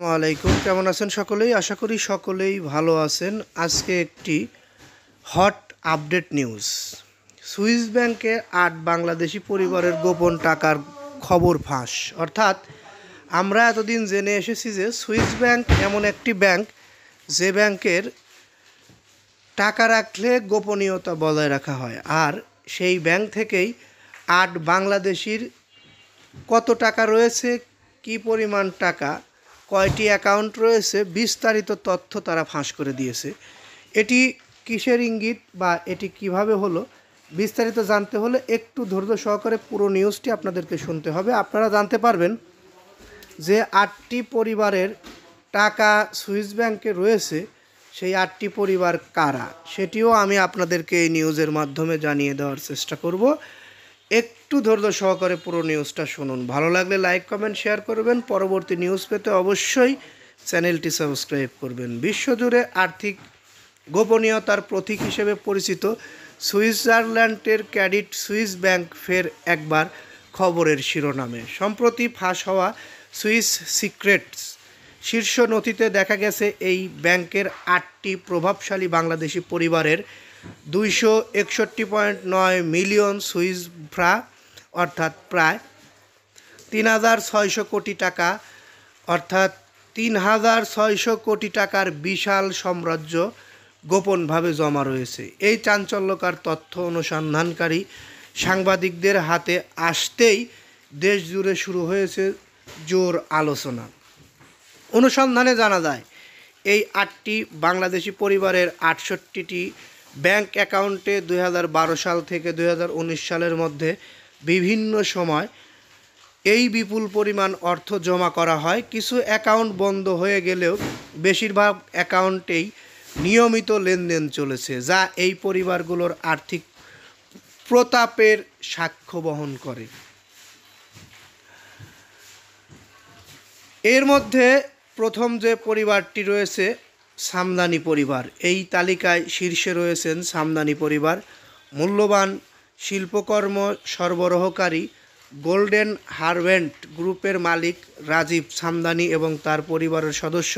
আসসালামাইকুম, কেমন আছেন সকলেই? আশা করি সকলেই ভালো আছেন। আজকে একটি হট আপডেট নিউজ। সুইস ব্যাংকে ৮ বাংলাদেশি পরিবারের গোপন টাকার খবর ফাঁস। অর্থাৎ আমরা এতদিন জেনে এসেছি যে সুইস ব্যাংক এমন একটি ব্যাংক যে ব্যাংকের টাকা রাখলে গোপনীয়তা বজায় রাখা হয়, আর সেই ব্যাংক থেকেই ৮ বাংলাদেশির কত টাকা রয়েছে, কি পরিমাণ টাকা, কয়টি অ্যাকাউন্ট রয়েছে, বিস্তারিত তথ্য তারা ফাঁস করে দিয়েছে। এটি কিসের ইঙ্গিত বা এটি কিভাবে হলো, বিস্তারিত জানতে হলে একটু ধৈর্য সহকারে পুরো নিউজটি আপনাদেরকে শুনতে হবে। আপনারা জানতে পারবেন যে ৮টি পরিবারের টাকা সুইস ব্যাংকে রয়েছে, সেই ৮টি পরিবার কারা সেটিও আমি আপনাদেরকে এই নিউজের মাধ্যমে জানিয়ে দেওয়ার চেষ্টা করব। একটু ধৈর্য সহকারে পুরো নিউজটা শুনুন। ভালো লাগলে লাইক, কমেন্ট, শেয়ার করবেন। পরবর্তী নিউজ পেতে অবশ্যই চ্যানেলটি সাবস্ক্রাইব করবেন। বিশ্বজুড়ে আর্থিক গোপনীয়তার প্রতীক হিসেবে পরিচিত সুইজারল্যান্ডের ক্রেডিট সুইস ব্যাংক ফের একবার খবরের শিরোনামে। সম্প্রতি ফাঁস হওয়া সুইস সিক্রেটস শীর্ষ নথিতে দেখা গেছে এই ব্যাংকের ৮টি প্রভাবশালী বাংলাদেশি পরিবারের 261.9 মিলিয়ন সুইস ফ্রা অর্থাৎ প্রায় 3,600 কোটি টাকা অর্থাৎ 3,600 কোটি টাকার বিশাল সাম্রাজ্য গোপনভাবে জমা রয়েছে। এই চাঞ্চল্যকর তথ্য অনুসন্ধানকারী সাংবাদিকদের হাতে আসতেই দেশ জুড়ে শুরু হয়েছে জোর আলোচনা। অনুসন্ধানে জানা যায় এই ৮টি বাংলাদেশি পরিবারের ৬৮টি ব্যাংক অ্যাকাউন্টে 2012 সাল থেকে 2019 সালের মধ্যে বিভিন্ন সময় এই বিপুল পরিমাণ অর্থ জমা করা হয়। কিছু অ্যাকাউন্ট বন্ধ হয়ে গেলেও বেশিরভাগ অ্যাকাউন্টেই নিয়মিত লেনদেন চলেছে, যা এই পরিবারগুলোর আর্থিক প্রতাপের সাক্ষ্য বহন করে। এর মধ্যে প্রথম যে পরিবারটি রয়েছে সামদানি পরিবার। এই তালিকায় শীর্ষে রয়েছেন সামদানি পরিবার। মূল্যবান শিল্পকর্ম সরবরাহকারী গোল্ডেন হারভেস্ট গ্রুপের মালিক রাজীব সামদানি এবং তার পরিবারের সদস্য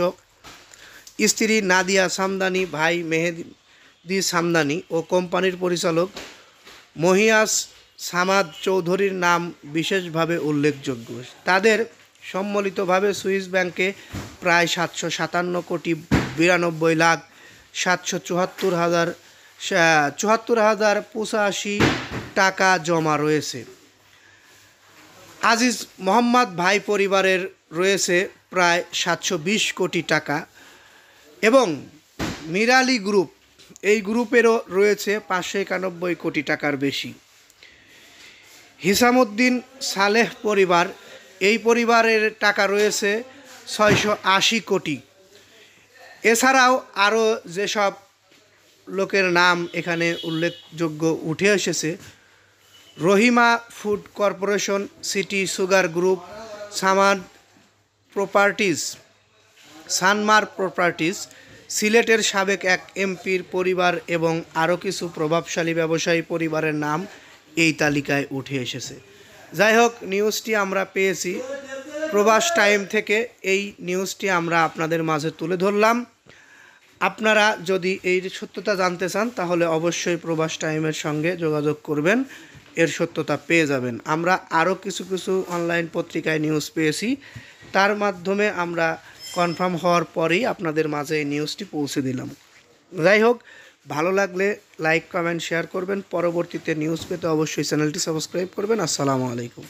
স্ত্রী নাদিয়া সামদানি, ভাই মেহেদি সামদানি ও কোম্পানির পরিচালক মহিয়াস সামাদ চৌধুরীর নাম বিশেষভাবে উল্লেখযোগ্য। তাদের সম্মিলিতভাবে সুইস ব্যাংকে প্রায় 757,774,085 টাকা জমা রয়েছে। আজিজ মোহাম্মদ ভাই পরিবারের রয়েছে প্রায় 720 কোটি টাকা এবং মিরালি গ্রুপ, এই গ্রুপেরও রয়েছে 591 কোটি টাকার বেশি। হিসামউদ্দিন সালেহ পরিবার, এই পরিবারের টাকা রয়েছে 680 কোটি। এছাড়াও আরও যেসব লোকের নাম এখানে উল্লেখযোগ্য উঠে এসেছে: Rahima food corporation, city sugar group, Sanmar properties, সিলেটের সাবেক এক এমপির পরিবার এবং আরও কিছু প্রভাবশালী ব্যবসায়ী পরিবারের নাম এই তালিকায় উঠে এসেছে। যাই হোক, নিউজটি আমরা পেয়েছি প্রবাস টাইম থেকে। এই নিউজটি আমরা আপনাদের মাঝে তুলে ধরলাম। আপনারা যদি এই সত্যতা জানতে চান তাহলে অবশ্যই প্রবাস টাইমের সঙ্গে যোগাযোগ করবেন, এর সত্যতা পেয়ে যাবেন। আমরা আরও কিছু অনলাইন পত্রিকায় নিউজ পেয়েছি, তার মাধ্যমে আমরা কনফার্ম হওয়ার পরেই আপনাদের মাঝে এই নিউজটি পৌঁছে দিলাম। যাই হোক, ভালো লাগলে লাইক, কমেন্ট, শেয়ার করবেন। পরবর্তীতে নিউজ পেতে অবশ্যই চ্যানেলটি সাবস্ক্রাইব করবেন। আসসালামু আলাইকুম।